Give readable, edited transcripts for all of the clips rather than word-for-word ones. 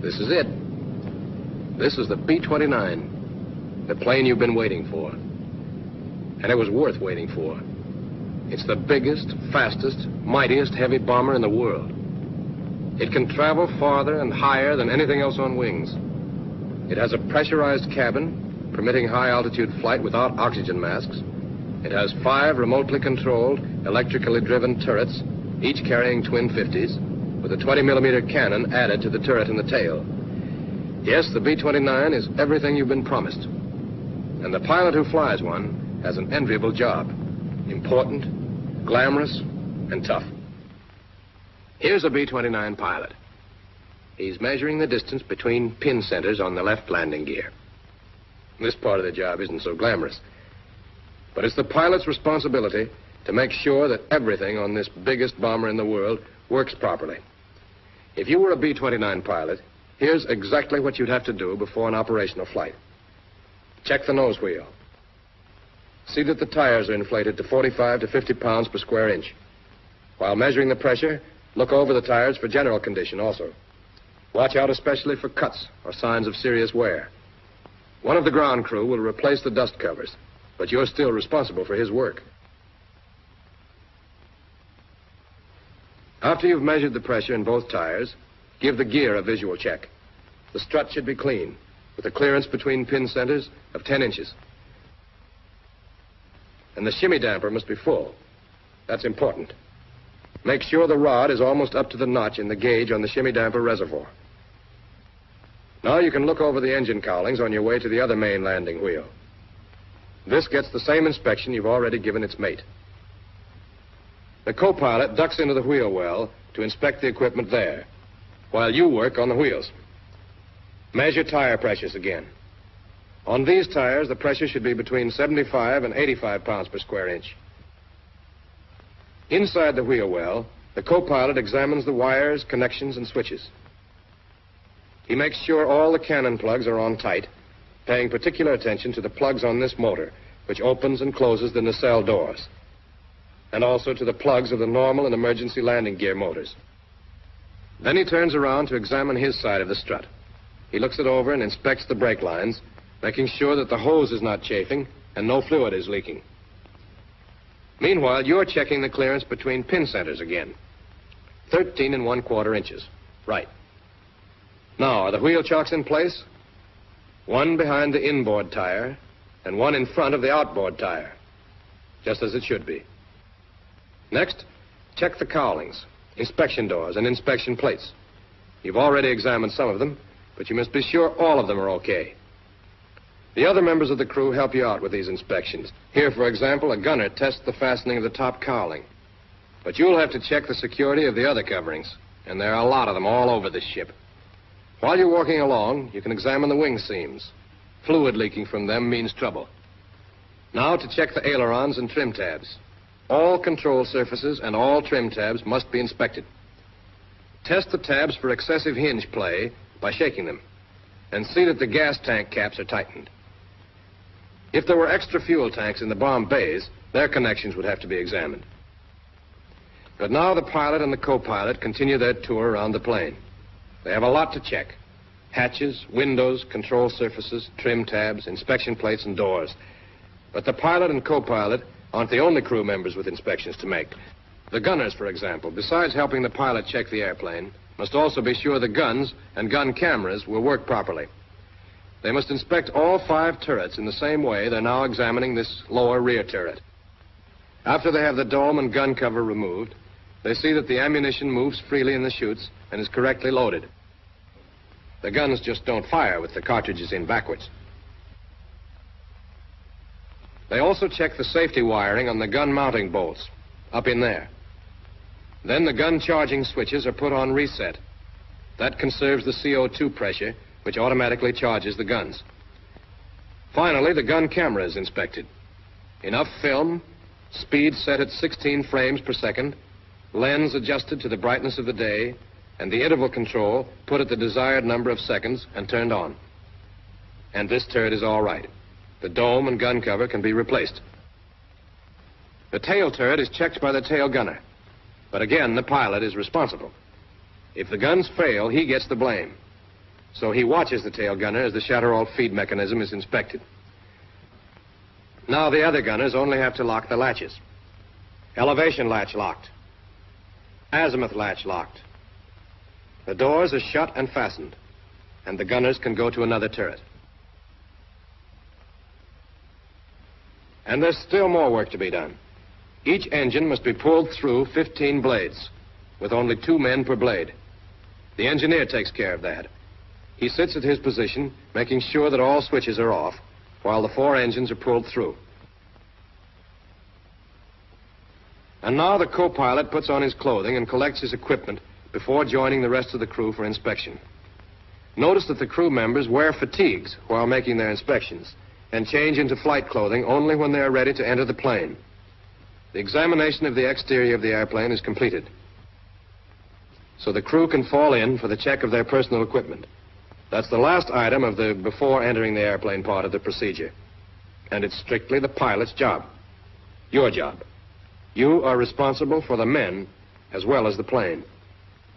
This is it. This is the B-29, the plane you've been waiting for. And it was worth waiting for. It's the biggest, fastest, mightiest heavy bomber in the world. It can travel farther and higher than anything else on wings. It has a pressurized cabin, permitting high-altitude flight without oxygen masks. It has 5 remotely controlled, electrically driven turrets, each carrying twin 50s, with a 20-millimeter cannon added to the turret in the tail. Yes, the B-29 is everything you've been promised. And the pilot who flies one has an enviable job. Important, glamorous, and tough. Here's a B-29 pilot. He's measuring the distance between pin centers on the left landing gear. This part of the job isn't so glamorous. But it's the pilot's responsibility to make sure that everything on this biggest bomber in the world works properly. If you were a B-29 pilot, here's exactly what you'd have to do before an operational flight. Check the nose wheel. See that the tires are inflated to 45 to 50 pounds per square inch. While measuring the pressure, look over the tires for general condition also. Watch out especially for cuts or signs of serious wear. One of the ground crew will replace the dust covers, but you're still responsible for his work. After you've measured the pressure in both tires, give the gear a visual check. The strut should be clean, with a clearance between pin centers of 10 inches. And the shimmy damper must be full. That's important. Make sure the rod is almost up to the notch in the gauge on the shimmy damper reservoir. Now you can look over the engine cowlings on your way to the other main landing wheel. This gets the same inspection you've already given its mate. The co-pilot ducks into the wheel well to inspect the equipment there, while you work on the wheels. Measure tire pressures again. On these tires, the pressure should be between 75 and 85 pounds per square inch. Inside the wheel well, the co-pilot examines the wires, connections, and switches. He makes sure all the cannon plugs are on tight, paying particular attention to the plugs on this motor, which opens and closes the nacelle doors, and also to the plugs of the normal and emergency landing gear motors. Then he turns around to examine his side of the strut. He looks it over and inspects the brake lines, making sure that the hose is not chafing and no fluid is leaking. Meanwhile, you're checking the clearance between pin centers again. 13 1/4 inches. Right. Now, are the wheel chocks in place? One behind the inboard tire and one in front of the outboard tire, just as it should be. Next, check the cowlings, inspection doors, and inspection plates. You've already examined some of them, but you must be sure all of them are okay. The other members of the crew help you out with these inspections. Here, for example, a gunner tests the fastening of the top cowling. But you'll have to check the security of the other coverings, and there are a lot of them all over this ship. While you're walking along, you can examine the wing seams. Fluid leaking from them means trouble. Now to check the ailerons and trim tabs. All control surfaces and all trim tabs must be inspected. Test the tabs for excessive hinge play by shaking them, and see that the gas tank caps are tightened. If there were extra fuel tanks in the bomb bays, their connections would have to be examined. But now the pilot and the co-pilot continue their tour around the plane. They have a lot to check. Hatches, windows, control surfaces, trim tabs, inspection plates, and doors. But the pilot and co-pilot aren't the only crew members with inspections to make. The gunners, for example, besides helping the pilot check the airplane, must also be sure the guns and gun cameras will work properly. They must inspect all 5 turrets in the same way they're now examining this lower rear turret. After they have the dome and gun cover removed, they see that the ammunition moves freely in the chutes and is correctly loaded. The guns just don't fire with the cartridges in backwards. They also check the safety wiring on the gun mounting bolts, up in there. Then the gun charging switches are put on reset. That conserves the CO2 pressure, which automatically charges the guns. Finally, the gun camera is inspected. Enough film, speed set at 16 frames per second, lens adjusted to the brightness of the day, and the interval control put at the desired number of seconds and turned on. And this turret is all right. The dome and gun cover can be replaced. The tail turret is checked by the tail gunner. But again, the pilot is responsible. If the guns fail, he gets the blame. So he watches the tail gunner as the shutter-all feed mechanism is inspected. Now the other gunners only have to lock the latches. Elevation latch locked. Azimuth latch locked. The doors are shut and fastened, and the gunners can go to another turret. And there's still more work to be done. Each engine must be pulled through 15 blades, with only 2 men per blade. The engineer takes care of that. He sits at his position, making sure that all switches are off, while the 4 engines are pulled through. And now the co-pilot puts on his clothing and collects his equipment before joining the rest of the crew for inspection. Notice that the crew members wear fatigues while making their inspections and change into flight clothing only when they are ready to enter the plane. The examination of the exterior of the airplane is completed, so the crew can fall in for the check of their personal equipment. That's the last item of the before entering the airplane part of the procedure. And it's strictly the pilot's job. Your job. You are responsible for the men as well as the plane.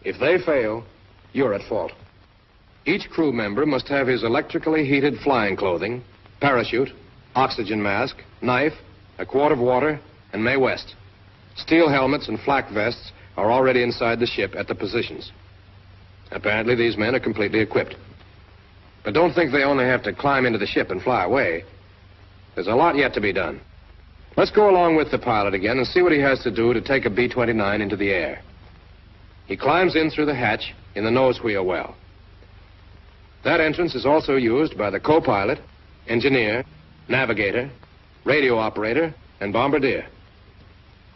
If they fail, you're at fault. Each crew member must have his electrically heated flying clothing, parachute, oxygen mask, knife, a quart of water, and Mae West. Steel helmets and flak vests are already inside the ship at the positions. Apparently, these men are completely equipped. But don't think they only have to climb into the ship and fly away. There's a lot yet to be done. Let's go along with the pilot again and see what he has to do to take a B-29 into the air. He climbs in through the hatch in the nose wheel well. That entrance is also used by the co-pilot, engineer, navigator, radio operator, and bombardier.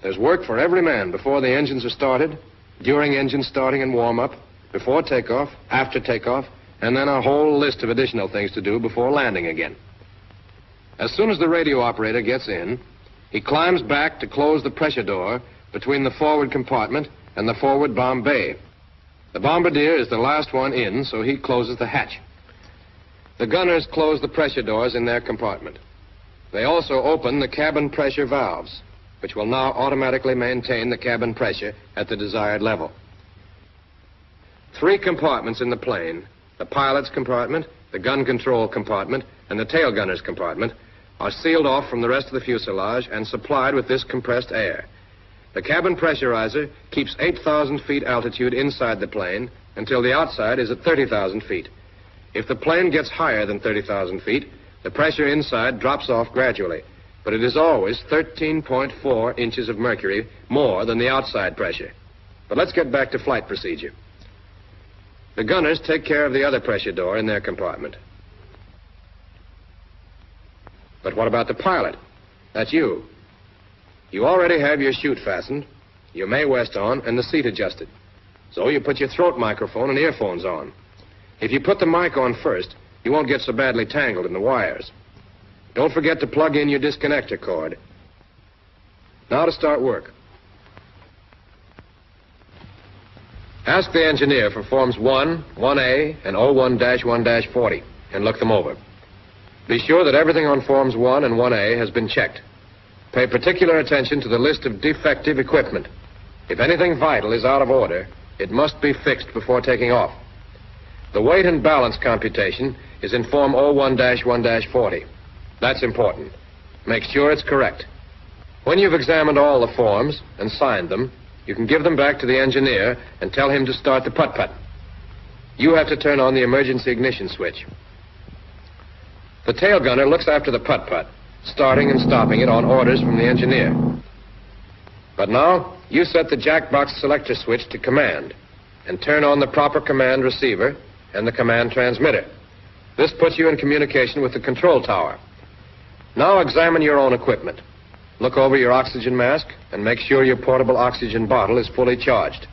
There's work for every man before the engines are started, during engine starting and warm-up, before takeoff, after takeoff, and then a whole list of additional things to do before landing again. As soon as the radio operator gets in, he climbs back to close the pressure door between the forward compartment and the forward bomb bay. The bombardier is the last one in, so he closes the hatch. The gunners close the pressure doors in their compartment. They also open the cabin pressure valves, which will now automatically maintain the cabin pressure at the desired level. 3 compartments in the plane, the pilot's compartment, the gun control compartment, and the tail gunner's compartment, are sealed off from the rest of the fuselage and supplied with this compressed air. The cabin pressurizer keeps 8,000 feet altitude inside the plane until the outside is at 30,000 feet. If the plane gets higher than 30,000 feet, the pressure inside drops off gradually, but it is always 13.4 inches of mercury more than the outside pressure. But let's get back to flight procedure. The gunners take care of the other pressure door in their compartment. But what about the pilot? That's you. You already have your chute fastened, your Mae West on, and the seat adjusted. So you put your throat microphone and earphones on. If you put the mic on first, you won't get so badly tangled in the wires. Don't forget to plug in your disconnector cord. Now to start work. Ask the engineer for Forms 1, 1A, and 01-1-40, and look them over. Be sure that everything on Forms 1 and 1A has been checked. Pay particular attention to the list of defective equipment. If anything vital is out of order, it must be fixed before taking off. The weight and balance computation is in Form 01-1-40. That's important. Make sure it's correct. When you've examined all the forms and signed them, you can give them back to the engineer and tell him to start the putt-putt. You have to turn on the emergency ignition switch. The tail gunner looks after the putt-putt, starting and stopping it on orders from the engineer. But now, you set the jackbox selector switch to command and turn on the proper command receiver and the command transmitter. This puts you in communication with the control tower. Now examine your own equipment. Look over your oxygen mask and make sure your portable oxygen bottle is fully charged.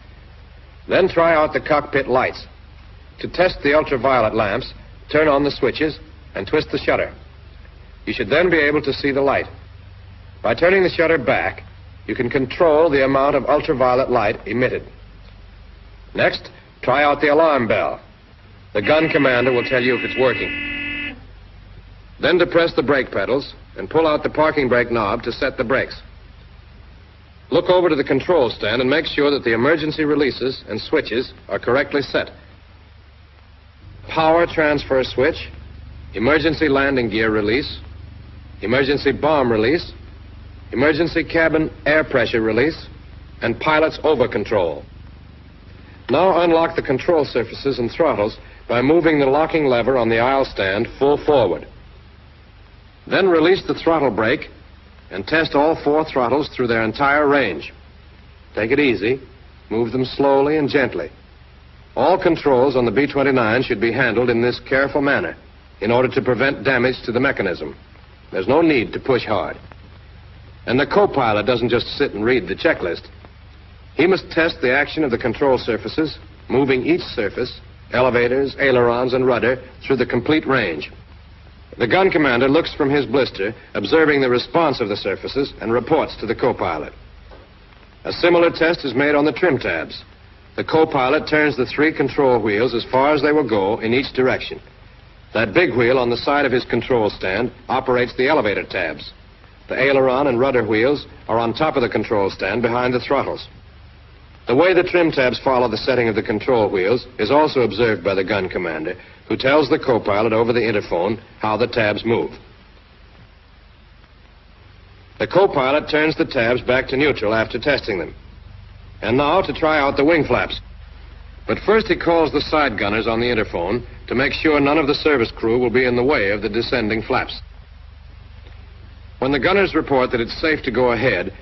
Then try out the cockpit lights. To test the ultraviolet lamps, turn on the switches and twist the shutter. You should then be able to see the light. By turning the shutter back, you can control the amount of ultraviolet light emitted. Next, try out the alarm bell. The gun commander will tell you if it's working. Then depress the brake pedals and pull out the parking brake knob to set the brakes. Look over to the control stand and make sure that the emergency releases and switches are correctly set. Power transfer switch, emergency landing gear release, emergency bomb release, emergency cabin air pressure release, and pilot's over control. Now unlock the control surfaces and throttles by moving the locking lever on the aisle stand full forward. Then release the throttle brake and test all 4 throttles through their entire range. Take it easy. Move them slowly and gently. All controls on the B-29 should be handled in this careful manner in order to prevent damage to the mechanism. There's no need to push hard. And the co-pilot doesn't just sit and read the checklist. He must test the action of the control surfaces, moving each surface, elevators, ailerons, and rudder, through the complete range. The gun commander looks from his blister, observing the response of the surfaces, and reports to the co-pilot. A similar test is made on the trim tabs. The co-pilot turns the 3 control wheels as far as they will go in each direction. That big wheel on the side of his control stand operates the elevator tabs. The aileron and rudder wheels are on top of the control stand behind the throttles. The way the trim tabs follow the setting of the control wheels is also observed by the gun commander, who tells the co-pilot over the interphone how the tabs move. The co-pilot turns the tabs back to neutral after testing them. And now to try out the wing flaps. But first he calls the side gunners on the interphone to make sure none of the service crew will be in the way of the descending flaps. When the gunners report that it's safe to go ahead,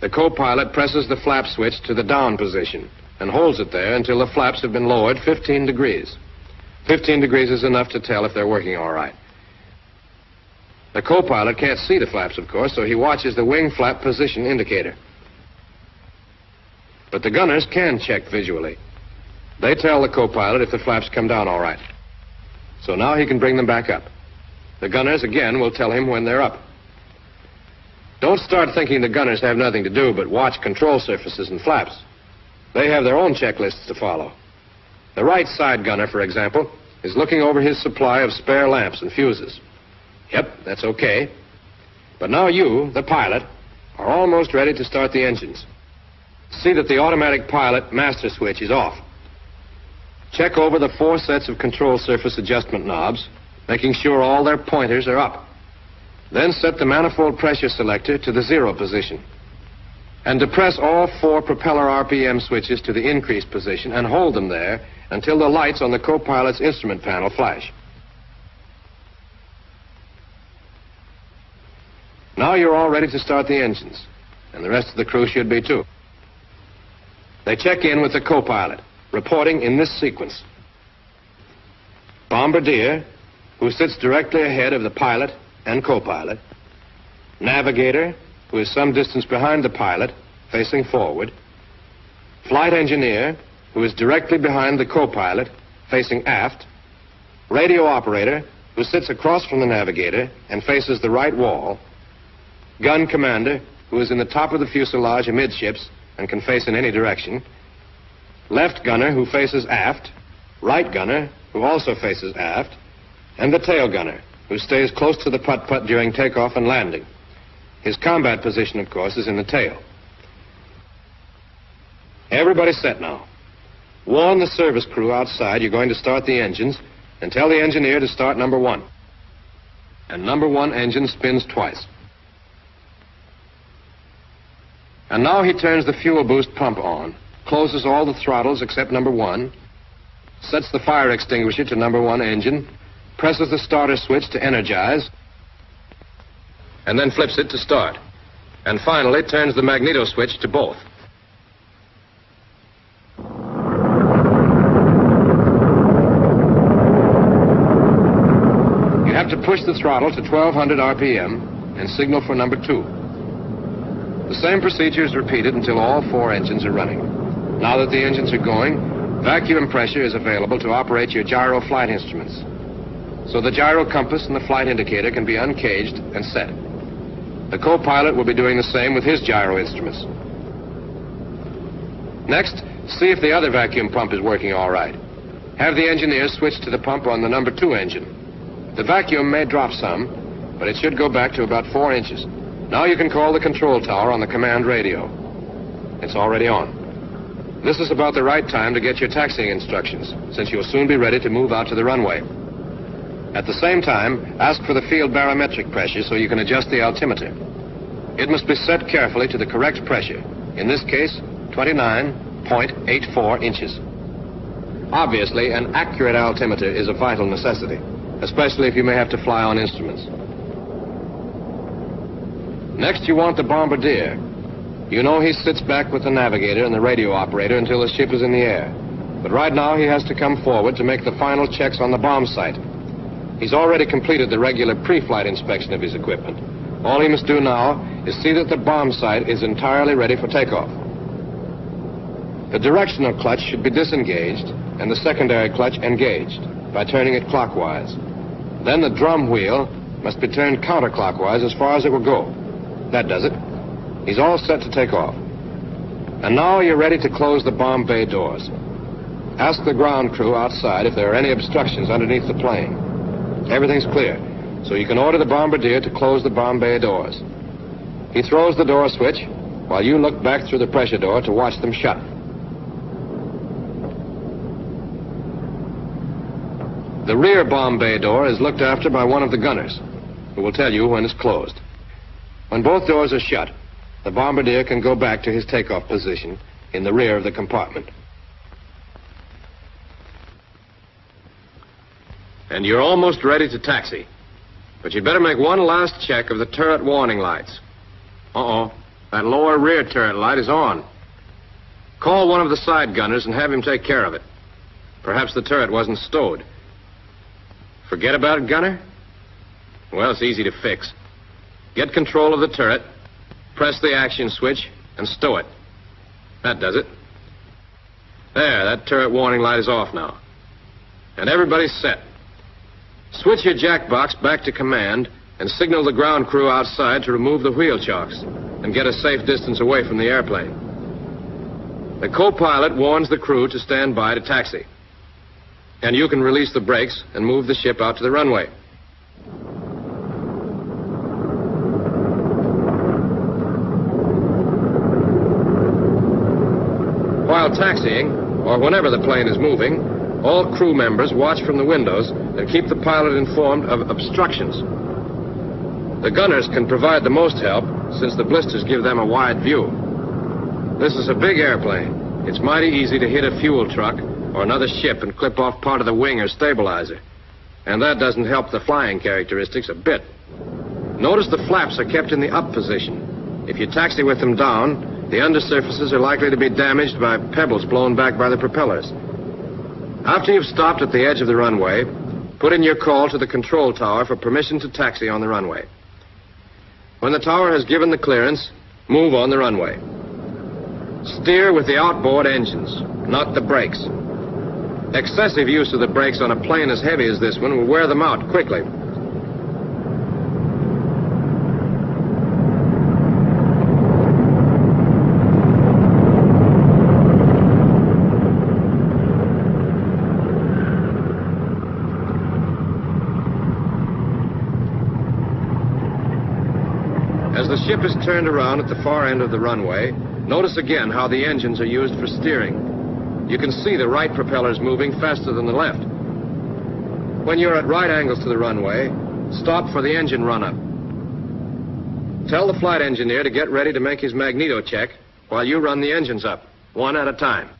the co-pilot presses the flap switch to the down position and holds it there until the flaps have been lowered 15 degrees. 15 degrees is enough to tell if they're working all right. The co-pilot can't see the flaps, of course, so he watches the wing flap position indicator. But the gunners can check visually. They tell the co-pilot if the flaps come down all right. So now he can bring them back up. The gunners, again, will tell him when they're up. Don't start thinking the gunners have nothing to do but watch control surfaces and flaps. They have their own checklists to follow. The right side gunner, for example, is looking over his supply of spare lamps and fuses. Yep, that's okay. But now you, the pilot, are almost ready to start the engines. See that the automatic pilot master switch is off. Check over the 4 sets of control surface adjustment knobs, making sure all their pointers are up. Then set the manifold pressure selector to the 0 position. And depress all 4 propeller RPM switches to the increased position and hold them there until the lights on the co-pilot's instrument panel flash. Now you're all ready to start the engines, and the rest of the crew should be too. They check in with the co-pilot, reporting in this sequence. Bombardier, who sits directly ahead of the pilot and co-pilot. Navigator, who is some distance behind the pilot, facing forward. Flight engineer, who is directly behind the co-pilot, facing aft. Radio operator, who sits across from the navigator and faces the right wall. Gun commander, who is in the top of the fuselage amidships and can face in any direction. Left gunner, who faces aft. Right gunner, who also faces aft. And the tail gunner, who stays close to the putt-putt during takeoff and landing. His combat position, of course, is in the tail. Everybody's set now. Warn the service crew outside you're going to start the engines, and tell the engineer to start number 1. And number 1 engine spins twice. And now he turns the fuel boost pump on, closes all the throttles except number 1, sets the fire extinguisher to number 1 engine, presses the starter switch to energize, and then flips it to start. And finally turns the magneto switch to both. You have to push the throttle to 1200 RPM and signal for number 2. The same procedure is repeated until all 4 engines are running. Now that the engines are going, vacuum pressure is available to operate your gyro flight instruments. so the gyro compass and the flight indicator can be uncaged and set. The co-pilot will be doing the same with his gyro instruments. Next, see if the other vacuum pump is working all right. Have the engineer switch to the pump on the number 2 engine. The vacuum may drop some, but it should go back to about 4 inches. Now you can call the control tower on the command radio. It's already on. This is about the right time to get your taxiing instructions, since you'll soon be ready to move out to the runway. At the same time, ask for the field barometric pressure so you can adjust the altimeter. It must be set carefully to the correct pressure. In this case, 29.84 inches. Obviously, an accurate altimeter is a vital necessity, especially if you may have to fly on instruments. Next, you want the bombardier. You know he sits back with the navigator and the radio operator until the ship is in the air. But right now, he has to come forward to make the final checks on the bomb site. He's already completed the regular pre-flight inspection of his equipment. All he must do now is see that the bomb site is entirely ready for takeoff. The directional clutch should be disengaged and the secondary clutch engaged by turning it clockwise. Then the drum wheel must be turned counterclockwise as far as it will go. That does it. He's all set to take off. And now you're ready to close the bomb bay doors. Ask the ground crew outside if there are any obstructions underneath the plane. Everything's clear, so you can order the bombardier to close the bomb bay doors. He throws the door switch while you look back through the pressure door to watch them shut. The rear bomb bay door is looked after by one of the gunners, who will tell you when it's closed. When both doors are shut, the bombardier can go back to his takeoff position in the rear of the compartment. And you're almost ready to taxi. But you'd better make one last check of the turret warning lights. Uh-oh, that lower rear turret light is on. Call one of the side gunners and have him take care of it. Perhaps the turret wasn't stowed. Forget about it, gunner? Well, it's easy to fix. Get control of the turret, press the action switch, and stow it. That does it. There, that turret warning light is off now. And everybody's set. Switch your jack box back to command and signal the ground crew outside to remove the wheel chocks and get a safe distance away from the airplane. The co-pilot warns the crew to stand by to taxi. And you can release the brakes and move the ship out to the runway. While taxiing, or whenever the plane is moving, all crew members watch from the windows and keep the pilot informed of obstructions. The gunners can provide the most help since the blisters give them a wide view. This is a big airplane. It's mighty easy to hit a fuel truck or another ship and clip off part of the wing or stabilizer. And that doesn't help the flying characteristics a bit. Notice the flaps are kept in the up position. If you taxi with them down, the undersurfaces are likely to be damaged by pebbles blown back by the propellers. After you've stopped at the edge of the runway, put in your call to the control tower for permission to taxi on the runway. When the tower has given the clearance, move on the runway. Steer with the outboard engines, not the brakes. Excessive use of the brakes on a plane as heavy as this one will wear them out quickly. As the ship is turned around at the far end of the runway, notice again how the engines are used for steering. You can see the right propellers moving faster than the left. When you're at right angles to the runway, stop for the engine run-up. Tell the flight engineer to get ready to make his magneto check while you run the engines up, one at a time.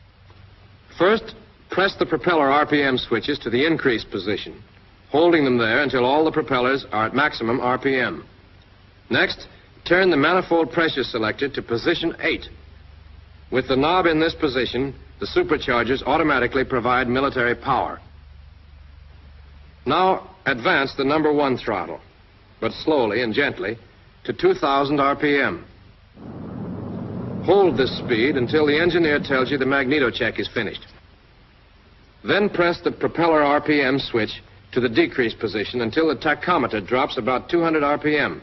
First, press the propeller RPM switches to the increase position, holding them there until all the propellers are at maximum RPM. Next, turn the manifold pressure selector to position 8. With the knob in this position, the superchargers automatically provide military power. Now, advance the number 1 throttle, but slowly and gently, to 2,000 RPM. Hold this speed until the engineer tells you the magneto check is finished. Then press the propeller RPM switch to the decrease position until the tachometer drops about 200 RPM.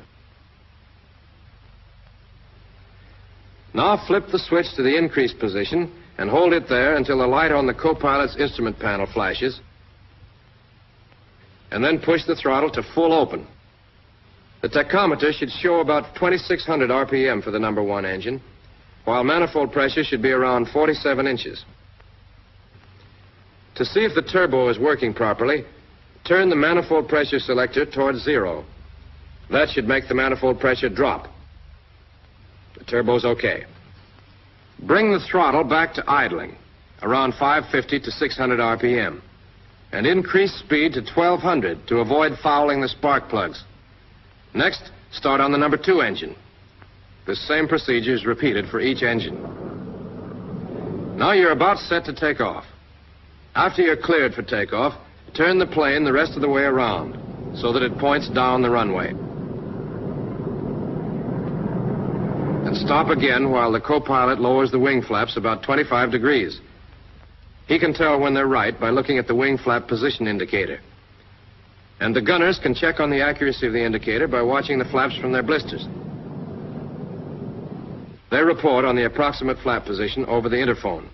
Now flip the switch to the increase position and hold it there until the light on the co-pilot's instrument panel flashes, and then push the throttle to full open. The tachometer should show about 2,600 RPM for the number 1 engine, while manifold pressure should be around 47 inches. To see if the turbo is working properly, turn the manifold pressure selector towards 0. That should make the manifold pressure drop. The turbo's okay. Bring the throttle back to idling, around 550 to 600 RPM, and increase speed to 1,200 to avoid fouling the spark plugs. Next, start on the number 2 engine. The same procedure is repeated for each engine. Now you're about set to take off. After you're cleared for takeoff, turn the plane the rest of the way around so that it points down the runway. And stop again while the co-pilot lowers the wing flaps about 25 degrees. He can tell when they're right by looking at the wing flap position indicator. And the gunners can check on the accuracy of the indicator by watching the flaps from their blisters. They report on the approximate flap position over the interphone.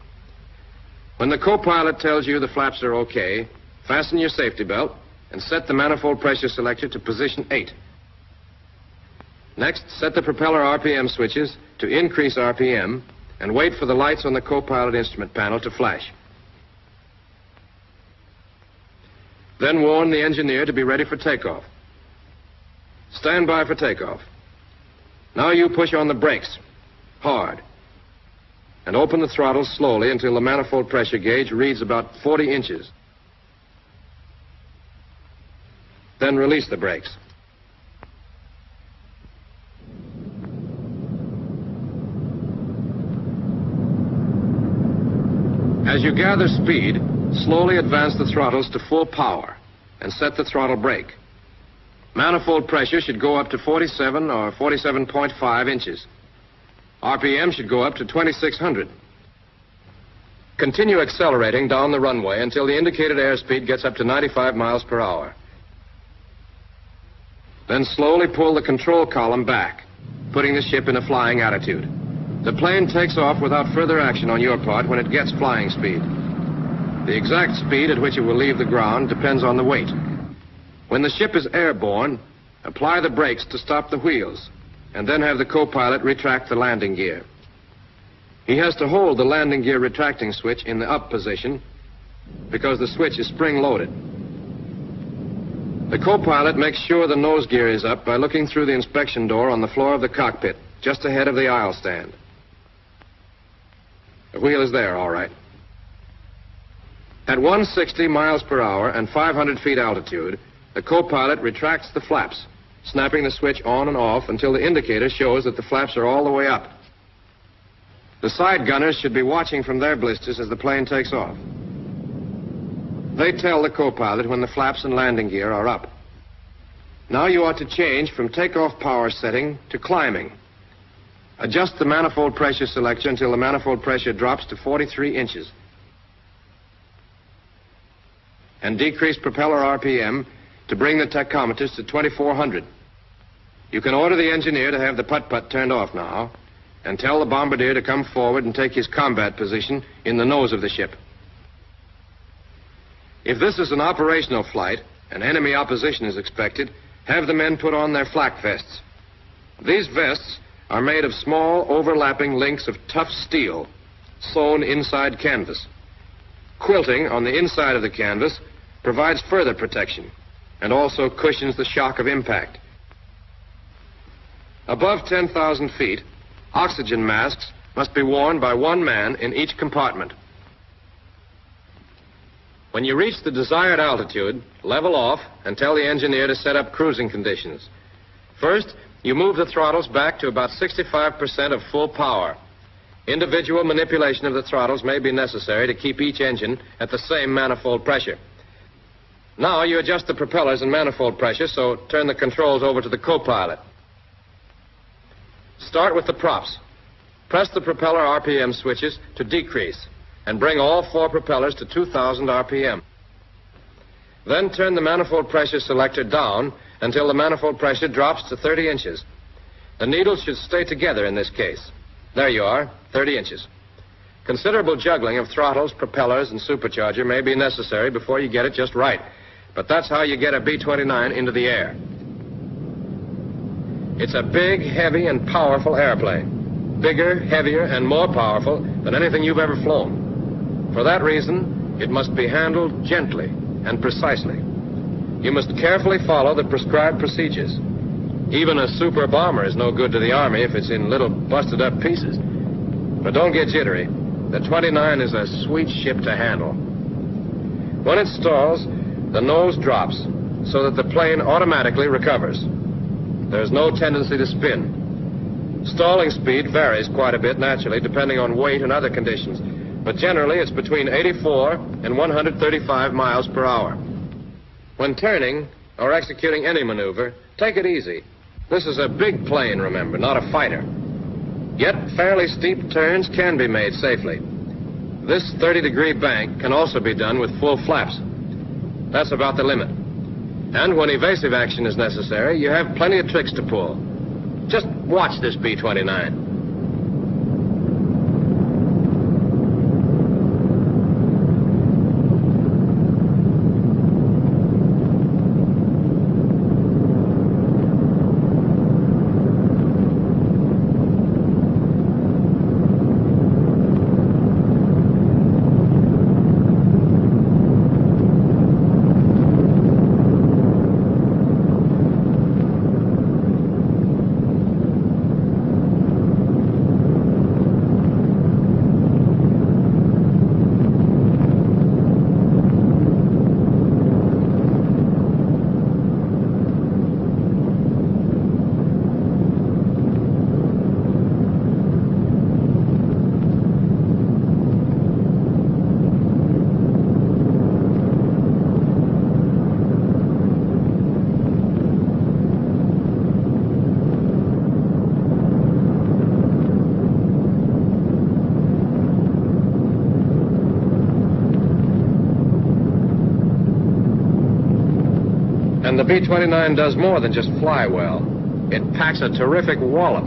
When the co-pilot tells you the flaps are okay, fasten your safety belt and set the manifold pressure selector to position 8. Next, set the propeller RPM switches to increase RPM and wait for the lights on the co-pilot instrument panel to flash. Then warn the engineer to be ready for takeoff. Stand by for takeoff. Now you push on the brakes, hard, and open the throttle slowly until the manifold pressure gauge reads about 40 inches. Then release the brakes. As you gather speed, slowly advance the throttles to full power and set the throttle brake. Manifold pressure should go up to 47 or 47.5 inches. RPM should go up to 2,600. Continue accelerating down the runway until the indicated airspeed gets up to 95 miles per hour. Then slowly pull the control column back, putting the ship in a flying attitude. The plane takes off without further action on your part when it gets flying speed. The exact speed at which it will leave the ground depends on the weight. When the ship is airborne, apply the brakes to stop the wheels, and then have the co-pilot retract the landing gear. He has to hold the landing gear retracting switch in the up position because the switch is spring-loaded. The co-pilot makes sure the nose gear is up by looking through the inspection door on the floor of the cockpit, just ahead of the aisle stand. The wheel is there, all right. At 160 miles per hour and 500 feet altitude, the co-pilot retracts the flaps, snapping the switch on and off until the indicator shows that the flaps are all the way up. The side gunners should be watching from their blisters as the plane takes off. They tell the co-pilot when the flaps and landing gear are up. Now you ought to change from takeoff power setting to climbing. Adjust the manifold pressure selector until the manifold pressure drops to 43 inches. And decrease propeller RPM to bring the tachometers to 2,400. You can order the engineer to have the putt-putt turned off now, and tell the bombardier to come forward and take his combat position in the nose of the ship. If this is an operational flight and enemy opposition is expected, have the men put on their flak vests. These vests are made of small overlapping links of tough steel sewn inside canvas. Quilting on the inside of the canvas provides further protection and also cushions the shock of impact. Above 10,000 feet, oxygen masks must be worn by one man in each compartment. When you reach the desired altitude, level off and tell the engineer to set up cruising conditions. First, you move the throttles back to about 65% of full power. Individual manipulation of the throttles may be necessary to keep each engine at the same manifold pressure. Now you adjust the propellers and manifold pressure, so turn the controls over to the co-pilot. Start with the props. Press the propeller RPM switches to decrease and bring all 4 propellers to 2,000 RPM. Then turn the manifold pressure selector down until the manifold pressure drops to 30 inches. The needles should stay together in this case. There you are, 30 inches. Considerable juggling of throttles, propellers, and supercharger may be necessary before you get it just right. But that's how you get a B-29 into the air. It's a big, heavy, and powerful airplane. Bigger, heavier, and more powerful than anything you've ever flown. For that reason, it must be handled gently and precisely. You must carefully follow the prescribed procedures. Even a super bomber is no good to the Army if it's in little busted-up pieces. But don't get jittery. The 29 is a sweet ship to handle. When it stalls, the nose drops so that the plane automatically recovers. There's no tendency to spin. Stalling speed varies quite a bit naturally depending on weight and other conditions, but generally it's between 84 and 135 miles per hour. When turning or executing any maneuver, take it easy. This is a big plane, remember, not a fighter. Yet fairly steep turns can be made safely. This 30-degree bank can also be done with full flaps. That's about the limit. And when evasive action is necessary, you have plenty of tricks to pull. Just watch this B-29. And the B-29 does more than just fly well. It packs a terrific wallop.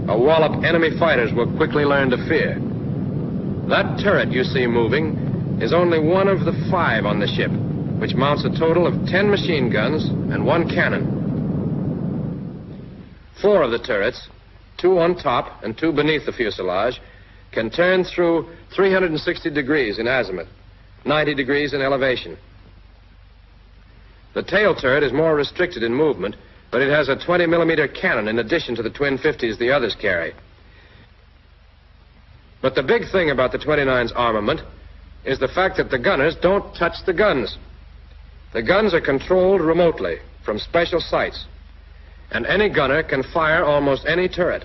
A wallop enemy fighters will quickly learn to fear. That turret you see moving is only one of the 5 on the ship, which mounts a total of 10 machine guns and 1 cannon. 4 of the turrets, 2 on top and 2 beneath the fuselage, can turn through 360 degrees in azimuth, 90 degrees in elevation. The tail turret is more restricted in movement, but it has a 20-millimeter cannon in addition to the twin 50s the others carry. But the big thing about the 29's armament is the fact that the gunners don't touch the guns. The guns are controlled remotely from special sights, and any gunner can fire almost any turret.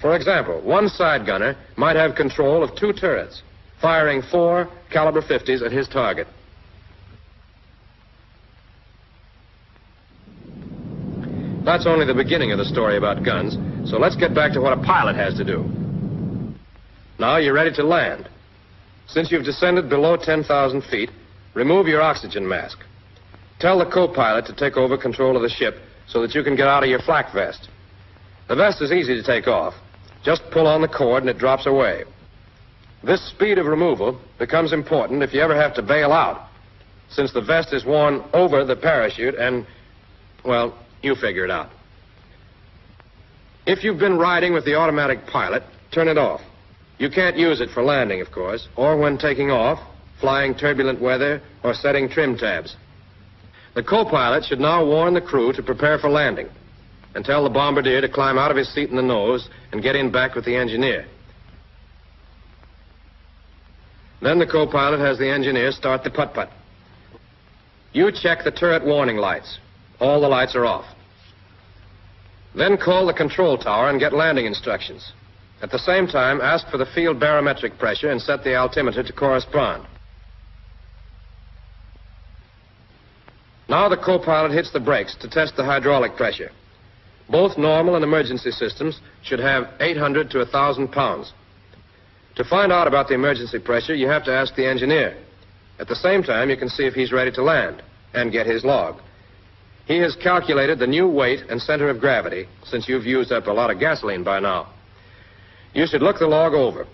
For example, one side gunner might have control of 2 turrets, firing 4 caliber 50s at his target. That's only the beginning of the story about guns, so let's get back to what a pilot has to do. Now you're ready to land. Since you've descended below 10,000 feet, remove your oxygen mask. Tell the co-pilot to take over control of the ship so that you can get out of your flak vest. The vest is easy to take off. Just pull on the cord and it drops away. This speed of removal becomes important if you ever have to bail out, since the vest is worn over the parachute and, well, you figure it out. If you've been riding with the automatic pilot, turn it off. You can't use it for landing, of course, or when taking off, flying turbulent weather, or setting trim tabs. The co-pilot should now warn the crew to prepare for landing and tell the bombardier to climb out of his seat in the nose and get in back with the engineer. Then the co-pilot has the engineer start the putt-putt. You check the turret warning lights. All the lights are off. Then call the control tower and get landing instructions. At the same time, ask for the field barometric pressure and set the altimeter to correspond. Now the co-pilot hits the brakes to test the hydraulic pressure. Both normal and emergency systems should have 800 to 1,000 pounds. To find out about the emergency pressure, you have to ask the engineer. At the same time, you can see if he's ready to land and get his log. He has calculated the new weight and center of gravity since you've used up a lot of gasoline by now. You should look the log over,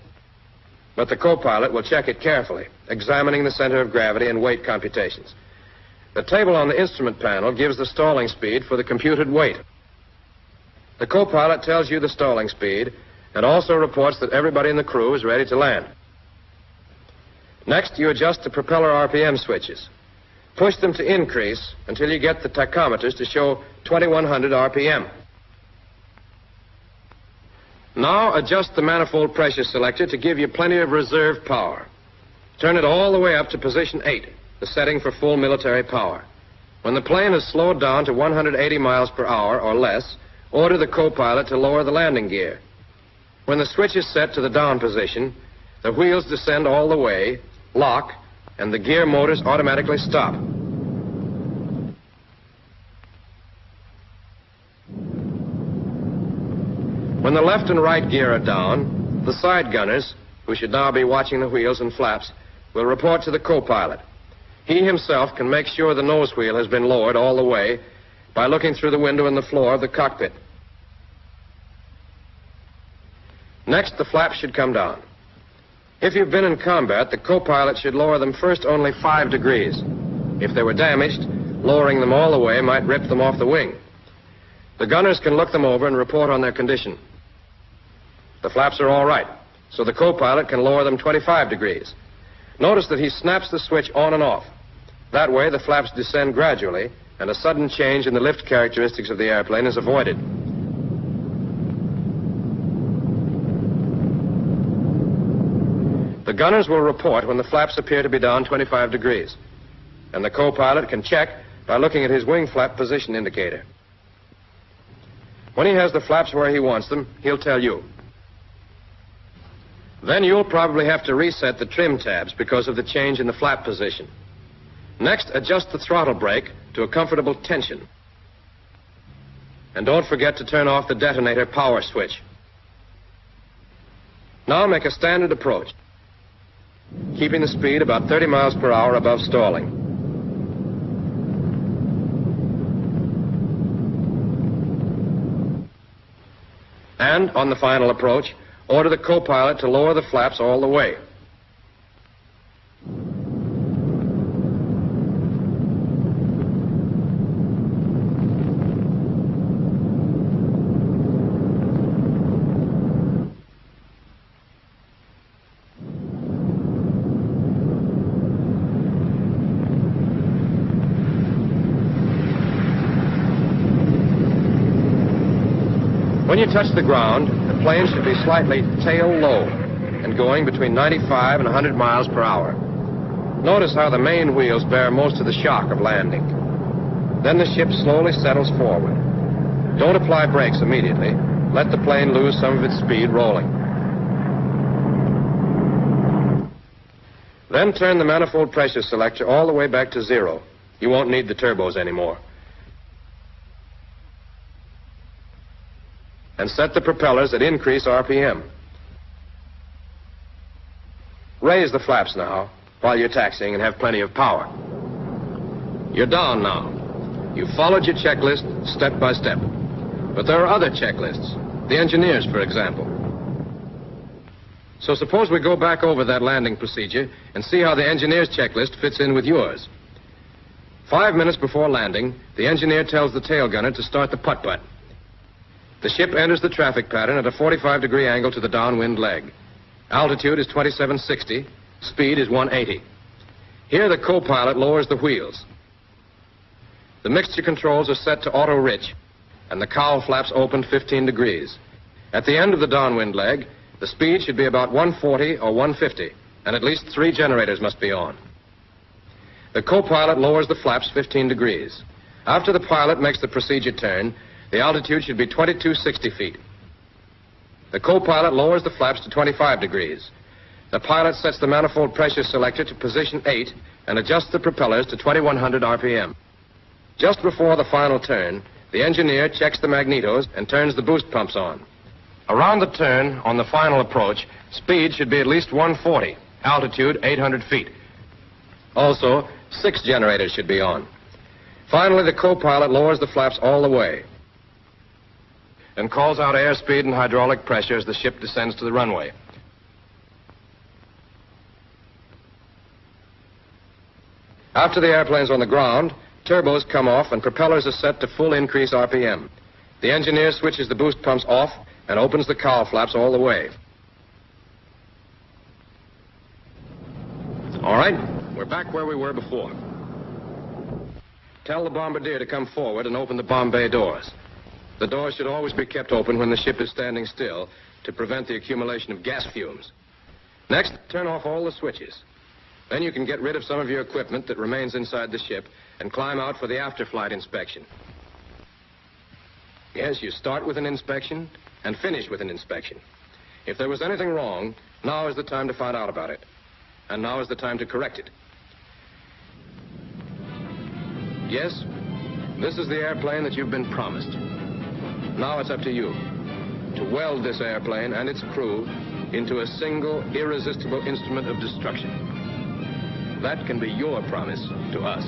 but the co-pilot will check it carefully, examining the center of gravity and weight computations. The table on the instrument panel gives the stalling speed for the computed weight. The co-pilot tells you the stalling speed and also reports that everybody in the crew is ready to land. Next, you adjust the propeller RPM switches. Push them to increase until you get the tachometers to show 2100 RPM. Now adjust the manifold pressure selector to give you plenty of reserve power. Turn it all the way up to position 8, the setting for full military power. When the plane has slowed down to 180 miles per hour or less, order the co-pilot to lower the landing gear. When the switch is set to the down position, the wheels descend all the way, lock, and the gear motors automatically stop. When the left and right gear are down, the side gunners, who should now be watching the wheels and flaps, will report to the co-pilot. He himself can make sure the nose wheel has been lowered all the way by looking through the window in the floor of the cockpit. Next, the flaps should come down. If you've been in combat, the co-pilot should lower them first only 5 degrees. If they were damaged, lowering them all the way might rip them off the wing. The gunners can look them over and report on their condition. The flaps are all right, so the co-pilot can lower them 25 degrees. Notice that he snaps the switch on and off. That way, the flaps descend gradually, and a sudden change in the lift characteristics of the airplane is avoided. The gunners will report when the flaps appear to be down 25 degrees, and the co-pilot can check by looking at his wing flap position indicator. When he has the flaps where he wants them, he'll tell you. Then you'll probably have to reset the trim tabs because of the change in the flap position. Next, adjust the throttle brake to a comfortable tension. And don't forget to turn off the detonator power switch. Now make a standard approach, keeping the speed about 30 miles per hour above stalling. And on the final approach, order the co-pilot to lower the flaps all the way. When you touch the ground, the plane should be slightly tail low and going between 95 and 100 miles per hour. Notice how the main wheels bear most of the shock of landing. Then the ship slowly settles forward. Don't apply brakes immediately. Let the plane lose some of its speed rolling. Then turn the manifold pressure selector all the way back to 0. You won't need the turbos anymore. And set the propellers at increase RPM. Raise the flaps now while you're taxiing and have plenty of power. You're down now. You've followed your checklist step by step. But there are other checklists, the engineers, for example. So suppose we go back over that landing procedure and see how the engineer's checklist fits in with yours. 5 minutes before landing, the engineer tells the tail gunner to start the putt-putt. The ship enters the traffic pattern at a 45-degree angle to the downwind leg. Altitude is 2760. Speed is 180. Here, the co-pilot lowers the wheels. The mixture controls are set to auto-rich, and the cowl flaps open 15 degrees. At the end of the downwind leg, the speed should be about 140 or 150, and at least 3 generators must be on. The co-pilot lowers the flaps 15 degrees. After the pilot makes the procedure turn, the altitude should be 2260 feet. The co-pilot lowers the flaps to 25 degrees. The pilot sets the manifold pressure selector to position 8 and adjusts the propellers to 2100 RPM. Just before the final turn, the engineer checks the magnetos and turns the boost pumps on. Around the turn, on the final approach, speed should be at least 140, altitude 800 feet. Also, 6 generators should be on. Finally, the co-pilot lowers the flaps all the way and calls out airspeed and hydraulic pressure as the ship descends to the runway. After the airplane's on the ground, turbos come off and propellers are set to full increase RPM. The engineer switches the boost pumps off and opens the cowl flaps all the way. All right, we're back where we were before. Tell the bombardier to come forward and open the bomb bay doors. The doors should always be kept open when the ship is standing still to prevent the accumulation of gas fumes. Next, turn off all the switches. Then you can get rid of some of your equipment that remains inside the ship and climb out for the after-flight inspection. Yes, you start with an inspection and finish with an inspection. If there was anything wrong, now is the time to find out about it. And now is the time to correct it. Yes, this is the airplane that you've been promised. Now it's up to you to weld this airplane and its crew into a single, irresistible instrument of destruction. That can be your promise to us.